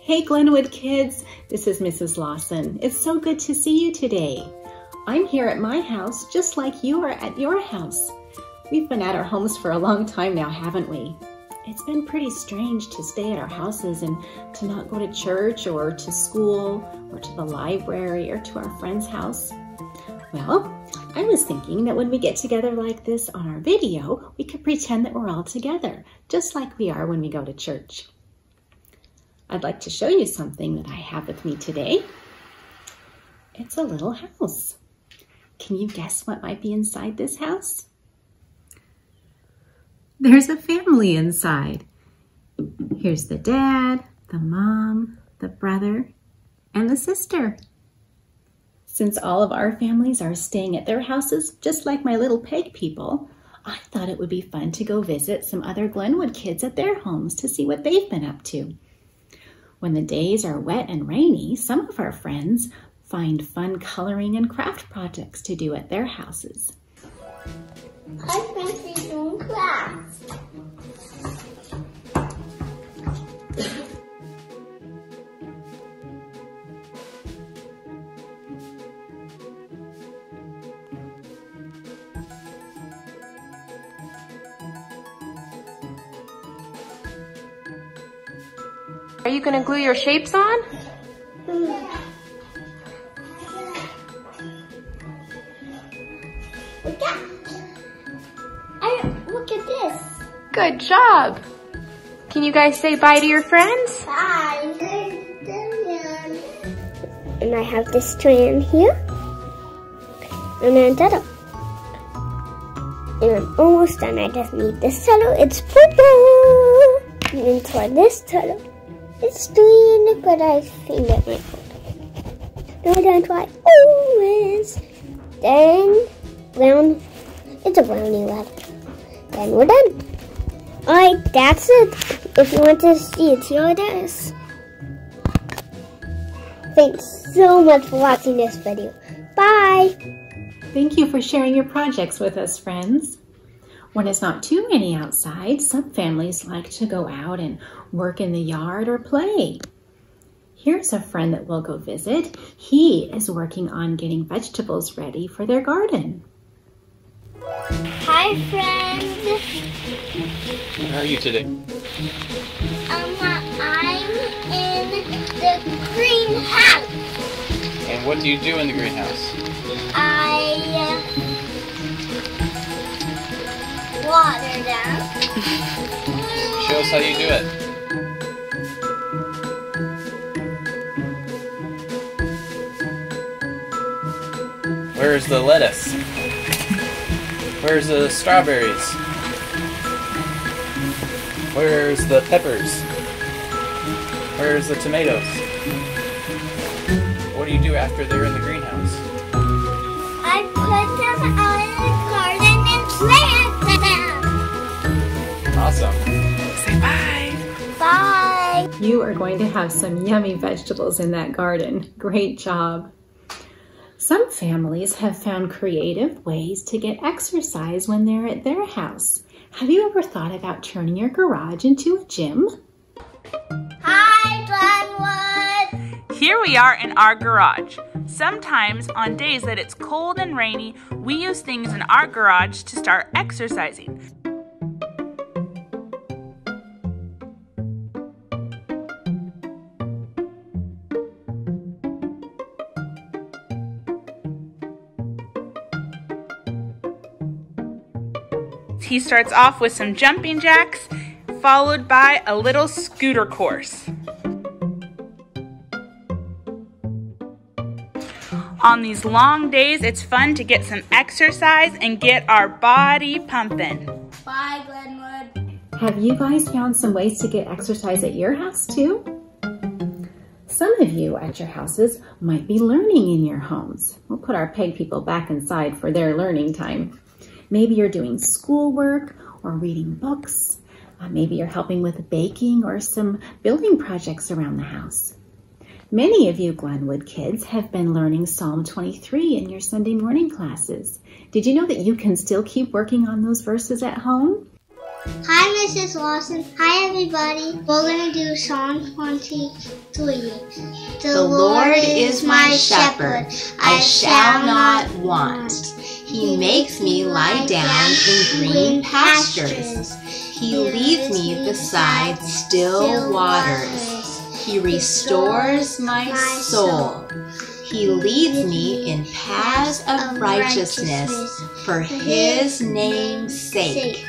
Hey Glenwood kids, this is Mrs. Lawson. It's so good to see you today. I'm here at my house just like you are at your house. We've been at our homes for a long time now, haven't we? It's been pretty strange to stay at our houses and to not go to church or to school or to the library or to our friend's house. Well, I was thinking that when we get together like this on our video, we could pretend that we're all together, just like we are when we go to church. I'd like to show you something that I have with me today. It's a little house. Can you guess what might be inside this house? There's a family inside. Here's the dad, the mom, the brother, and the sister. Since all of our families are staying at their houses, just like my little peg people, I thought it would be fun to go visit some other Glenwood kids at their homes to see what they've been up to. When the days are wet and rainy, some of our friends find fun coloring and craft projects to do at their houses. I think we're doing crafts. Are you going to glue your shapes on? Look at this. Good job. Can you guys say bye to your friends? Bye. And I have this strand here. And then ta-da. And I'm almost done. I just need this turtle. It's purple. And then for this turtle, it's green, but I think that might hold. Now then try orange. Then brown. It's a brownie red. Then we're done. Alright, that's it. If you want to see it, here it is. Thanks so much for watching this video. Bye! Thank you for sharing your projects with us, friends. When it's not too rainy outside, some families like to go out and work in the yard or play. Here's a friend that we'll go visit. He is working on getting vegetables ready for their garden. Hi, friends. How are you today? I'm in the greenhouse. And what do you do in the greenhouse? I water them. Show us how you do it. Where's the lettuce? Where's the strawberries? Where's the peppers? Where's the tomatoes? What do you do after they're in the greenhouse? I put them out in the garden and plant them. Awesome. Say bye. Bye. You are going to have some yummy vegetables in that garden. Great job. Some families have found creative ways to get exercise when they're at their house. Have you ever thought about turning your garage into a gym? Hi, Glenwood. Here we are in our garage. Sometimes on days that it's cold and rainy, we use things in our garage to start exercising. He starts off with some jumping jacks, followed by a little scooter course. On these long days, it's fun to get some exercise and get our body pumping. Bye, Glenwood. Have you guys found some ways to get exercise at your house too? Some of you at your houses might be learning in your homes. We'll put our peg people back inside for their learning time. Maybe you're doing schoolwork or reading books. Maybe you're helping with baking or some building projects around the house. Many of you Glenwood kids have been learning Psalm 23 in your Sunday morning classes. Did you know that you can still keep working on those verses at home? Hi, Mrs. Lawson. Hi, everybody. We're going to do Psalm 23. The Lord is my shepherd. I shall not want. He makes me lie down in green pastures. He leads me beside still waters. He restores my soul. He leads me in paths of righteousness for His name's sake.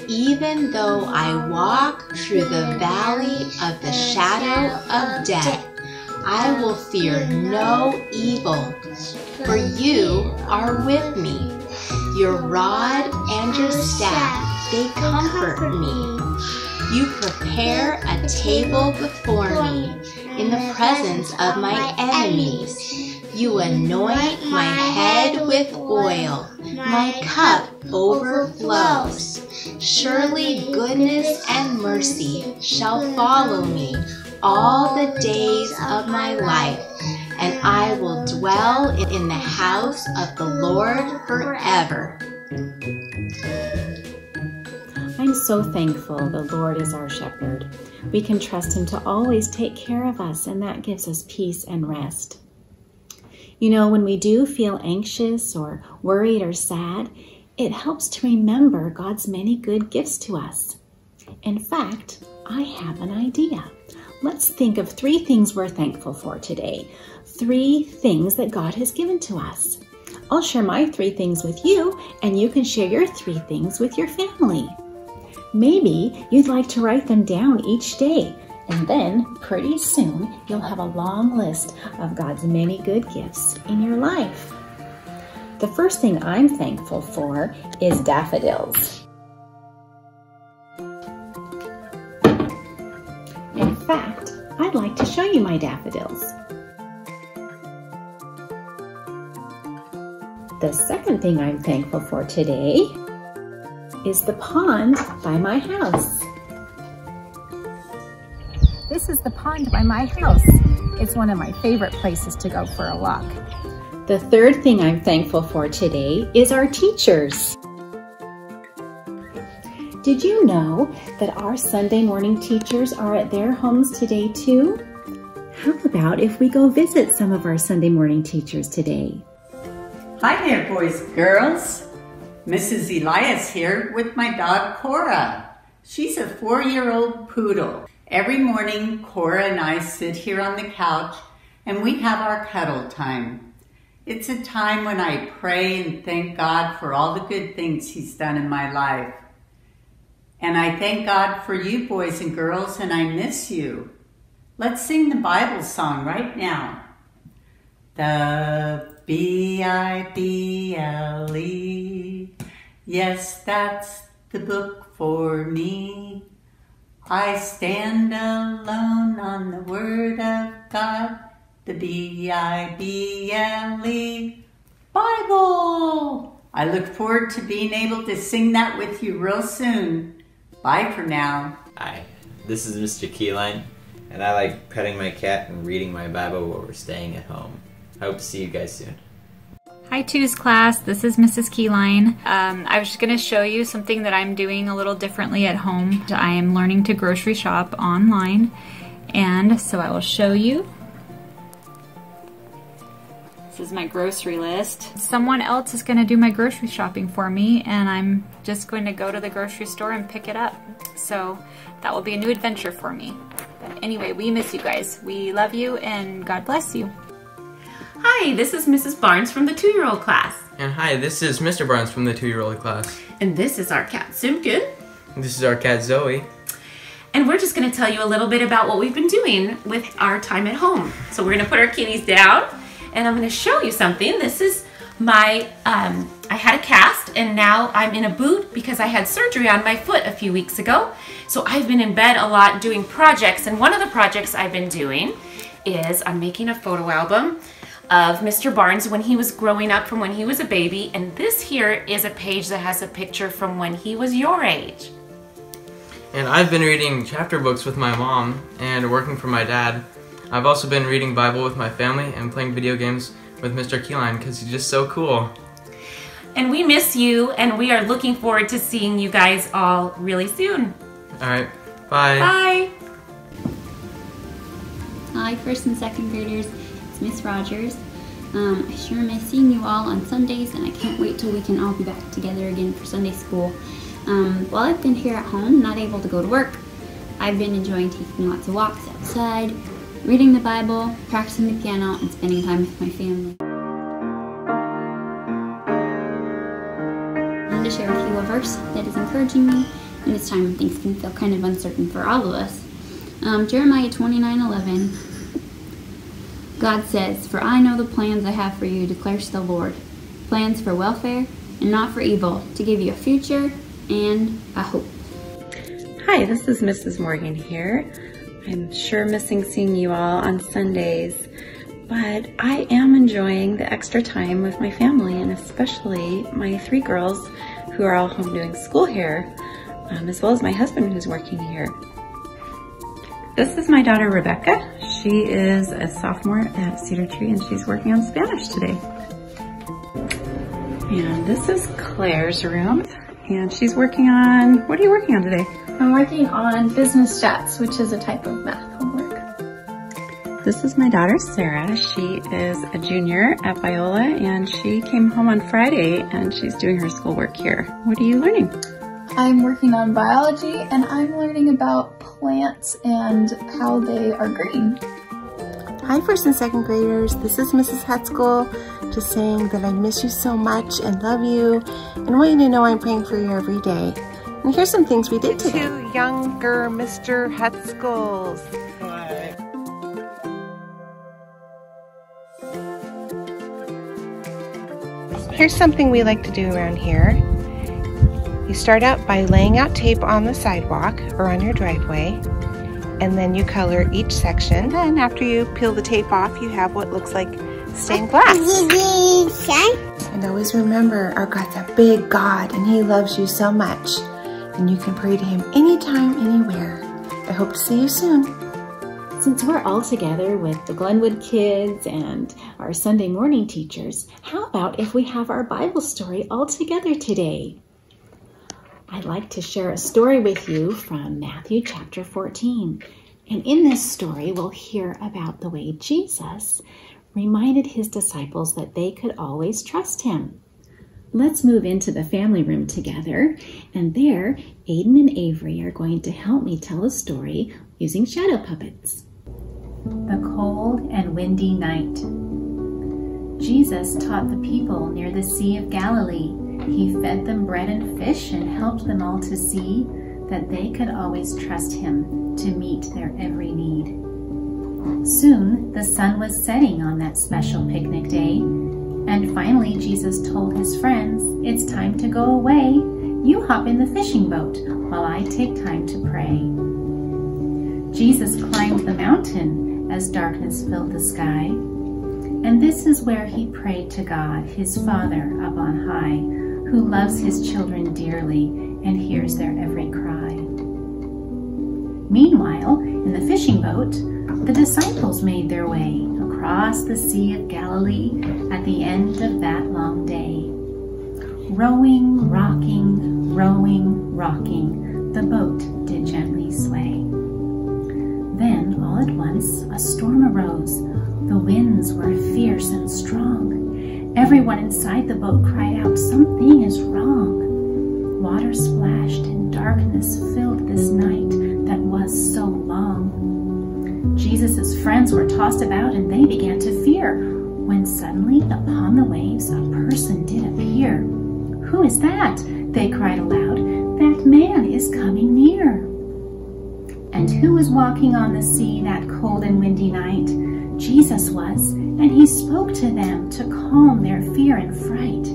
Even though I walk through the valley of the shadow of death, I will fear no evil, for you are with me. Your rod and your staff, they comfort me. You prepare a table before me in the presence of my enemies. You anoint my head with oil. My cup overflows. Surely goodness and mercy shall follow me all the days of my life, and I will dwell in the house of the Lord forever. I'm so thankful the Lord is our shepherd. We can trust Him to always take care of us, and that gives us peace and rest. You know, when we do feel anxious or worried or sad, it helps to remember God's many good gifts to us. In fact, I have an idea. Let's think of 3 things we're thankful for today. 3 things that God has given to us. I'll share my 3 things with you, and you can share your 3 things with your family. Maybe you'd like to write them down each day, and then pretty soon you'll have a long list of God's many good gifts in your life. The first thing I'm thankful for is daffodils. In fact, I'd like to show you my daffodils. The second thing I'm thankful for today is the pond by my house. This is the pond by my house. It's one of my favorite places to go for a walk. The third thing I'm thankful for today is our teachers. Did you know that our Sunday morning teachers are at their homes today too? How about if we go visit some of our Sunday morning teachers today? Hi there, boys and girls. Mrs. Elias here with my dog, Cora. She's a 4-year-old poodle. Every morning, Cora and I sit here on the couch and we have our cuddle time. It's a time when I pray and thank God for all the good things He's done in my life. And I thank God for you, boys and girls, and I miss you. Let's sing the Bible song right now. The Bible, yes, that's the book for me. I stand alone on the Word of God, the Bible, Bible. I look forward to being able to sing that with you real soon. Bye for now. Hi, this is Mr. Keyline, and I like petting my cat and reading my Bible while we're staying at home. I hope to see you guys soon. Hi Twos class, this is Mrs. Keyline. I was just going to show you something that I'm doing a little differently at home. I am learning to grocery shop online, and so I will show you. This is my grocery list. Someone else is going to do my grocery shopping for me, and I'm just going to go to the grocery store and pick it up. So that will be a new adventure for me. But anyway, we miss you guys. We love you, and God bless you. Hi, this is Mrs. Barnes from the 2-year-old class. And hi, this is Mr. Barnes from the 2-year-old class. And this is our cat, Simpkin. And this is our cat, Zoe. And we're just going to tell you a little bit about what we've been doing with our time at home. So we're going to put our kitties down, and I'm going to show you something. This is my, I had a cast, and now I'm in a boot because I had surgery on my foot a few weeks ago. So I've been in bed a lot doing projects, and one of the projects I've been doing is I'm making a photo album of Mr. Barnes when he was growing up from when he was a baby, and this here is a page that has a picture from when he was your age. And I've been reading chapter books with my mom and working for my dad. I've also been reading Bible with my family and playing video games with Mr. Keyline because he's just so cool. and we miss you, and we are looking forward to seeing you guys all really soon. All right, bye. Bye. Hi, first and second graders. It's Miss Rogers. I sure miss seeing you all on Sundays, and I can't wait till we can all be back together again for Sunday school. While I've been here at home, not able to go to work, I've been enjoying taking lots of walks outside, reading the Bible, practicing the piano, and spending time with my family. I wanted to share with you a verse that is encouraging me in this time when things can feel kind of uncertain for all of us. Jeremiah 29:11. God says, "For I know the plans I have for you, declares the Lord. Plans for welfare and not for evil, to give you a future and a hope." Hi, this is Mrs. Morgan here. I'm sure missing seeing you all on Sundays, but I am enjoying the extra time with my family, and especially my 3 girls who are all home doing school here, as well as my husband who's working here. This is my daughter Rebecca. She is a sophomore at Cedar Tree and she's working on Spanish today. And this is Claire's room and she's working on, what are you working on today? I'm working on business stats, which is a type of math homework. This is my daughter Sarah. She is a junior at Biola and she came home on Friday and she's doing her schoolwork here. What are you learning? I'm working on biology and I'm learning about plants and how they are green. Hi, first and second graders. This is Mrs. Hetzkel, just saying that I miss you so much and love you and want you to know I'm praying for you every day. And here's some things we did today. 2 younger Mr. Hetzkels. Hi. Here's something we like to do around here. You start out by laying out tape on the sidewalk or on your driveway, and then you color each section. Then after you peel the tape off, you have what looks like stained glass. And always remember, our God's a big God and He loves you so much. And you can pray to Him anytime, anywhere. I hope to see you soon. Since we're all together with the Glenwood kids and our Sunday morning teachers, how about if we have our Bible story all together today? I'd like to share a story with you from Matthew chapter 14. And in this story, we'll hear about the way Jesus reminded His disciples that they could always trust Him. Let's move into the family room together. And there, Aiden and Avery are going to help me tell a story using shadow puppets. The cold and windy night. Jesus taught the people near the Sea of Galilee. He fed them bread and fish and helped them all to see that they could always trust Him to meet their every need. Soon, the sun was setting on that special picnic day, and finally Jesus told His friends, "It's time to go away. You hop in the fishing boat while I take time to pray." Jesus climbed the mountain as darkness filled the sky, and this is where He prayed to God, His Father up on high, who loves His children dearly and hears their every cry. Meanwhile, in the fishing boat, the disciples made their way across the Sea of Galilee at the end of that long day. Rowing, rocking, the boat did gently sway. Then, all at once, a storm arose. The winds were fierce and strong. Everyone inside the boat cried out, "Something is wrong." Water splashed and darkness filled this night that was so long. Jesus' friends were tossed about and they began to fear, when suddenly upon the waves a person did appear. "Who is that?" they cried aloud. "That man is coming near." And who was walking on the sea that cold and windy night? Jesus was, and He spoke to them to calm their fear and fright.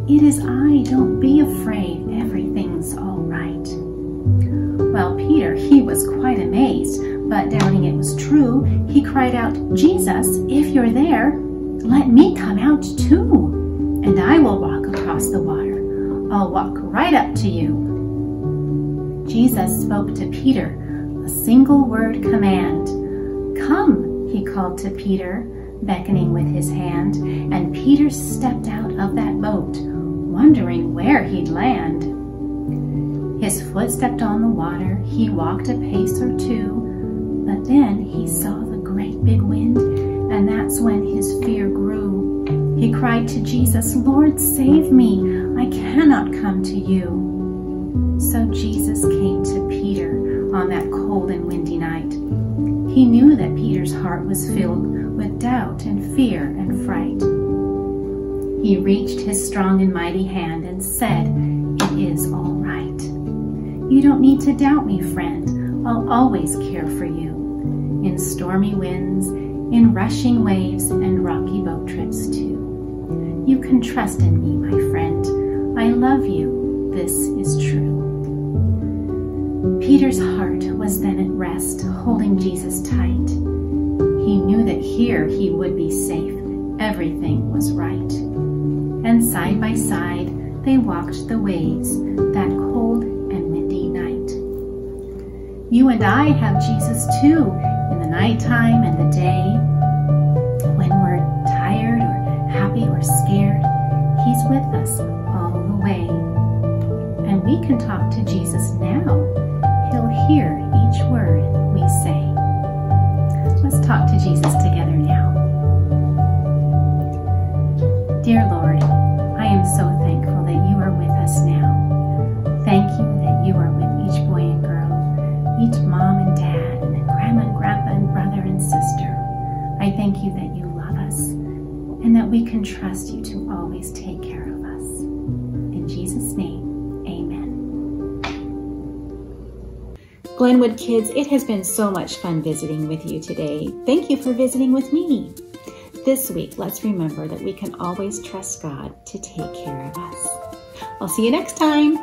"It is I, don't be afraid, everything's all right." Well, Peter, he was quite amazed, but doubting it was true, he cried out, "Jesus, if you're there, let me come out too, and I will walk across the water. I'll walk right up to you." Jesus spoke to Peter, a single word command. "Come," He called to Peter, beckoning with His hand, and Peter stepped out of that boat, wondering where he'd land. His foot stepped on the water, he walked a pace or two, but then he saw the great big wind, and that's when his fear grew. He cried to Jesus, "Lord, save me, I cannot come to you." So Jesus came to Peter on that cold and windy night. He knew that Peter's heart was filled with doubt and fear and fright. He reached his strong and mighty hand and said, "It is all right. You don't need to doubt me, friend. I'll always care for you. In stormy winds, in rushing waves, and rocky boat trips too. You can trust in me, my friend. I love you. This is true." Peter's heart was then at rest, holding Jesus tight. He knew that here he would be safe. Everything was right. And side by side, they walked the waves that cold and windy night. You and I have Jesus too, in the nighttime and the day. When we're tired or happy or scared, he's with us all the way. And we can talk to Jesus now. He'll hear each word we say. Let's talk to Jesus together now. Dear Lord, I am so thankful that you are with us now. Thank you that you are with each boy and girl, each mom and dad, and grandma and grandpa and brother and sister. I thank you that you love us and that we can trust you to always take care of us. In Jesus' name, amen. Glenwood kids, it has been so much fun visiting with you today. Thank you for visiting with me. This week, let's remember that we can always trust God to take care of us. I'll see you next time.